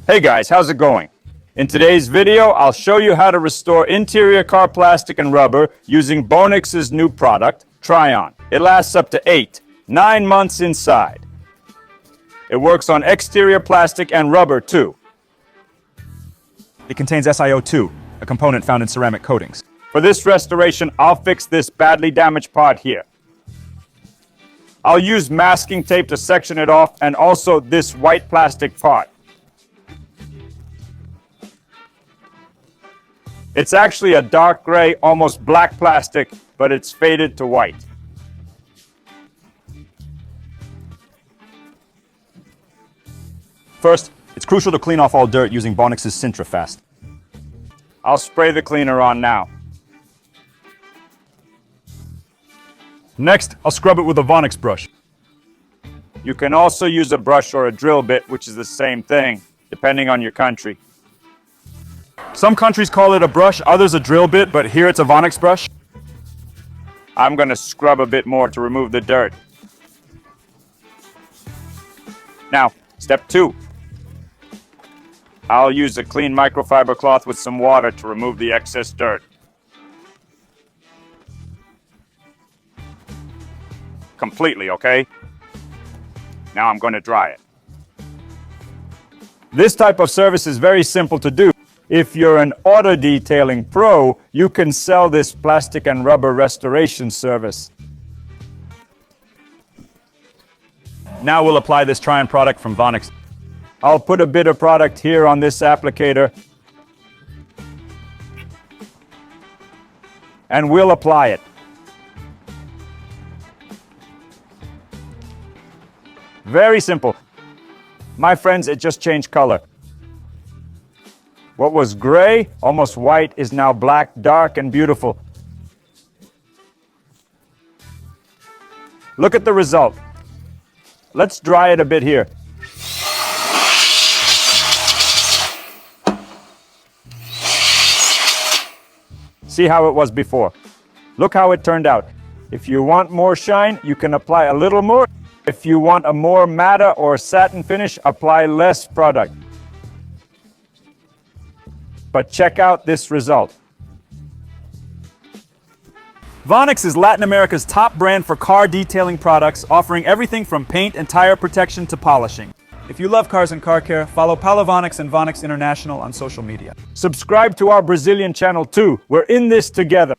Hey guys, how's it going? In today's video, I'll show you how to restore interior car plastic and rubber using Vonixx's new product, Tryon. It lasts up to 9 months inside. It works on exterior plastic and rubber too. It contains SiO2, a component found in ceramic coatings. For this restoration, I'll fix this badly damaged part here. I'll use masking tape to section it off, and also this white plastic part. It's actually a dark gray, almost black plastic, but it's faded to white. First, it's crucial to clean off all dirt using Vonixx's Sintra Fast. I'll spray the cleaner on now. Next, I'll scrub it with a Vonixx brush. You can also use a brush or a drill bit, which is the same thing, depending on your country. Some countries call it a brush, others a drill bit, but here it's a Vonixx brush. I'm going to scrub a bit more to remove the dirt. Now, step 2. I'll use a clean microfiber cloth with some water to remove the excess dirt. Completely, okay? Now I'm going to dry it. This type of service is very simple to do. If you're an auto detailing pro, you can sell this plastic and rubber restoration service. Now we'll apply this Tryon product from Vonixx. I'll put a bit of product here on this applicator, and we'll apply it. Very simple. My friends, it just changed color. What was gray, almost white, is now black, dark, and beautiful. Look at the result. Let's dry it a bit here. See how it was before. Look how it turned out. If you want more shine, you can apply a little more. If you want a more matte or satin finish, apply less product. But check out this result. Vonixx is Latin America's top brand for car detailing products, offering everything from paint and tire protection to polishing. If you love cars and car care, follow Paulo Vonixx and Vonixx International on social media. Subscribe to our Brazilian channel too. We're in this together.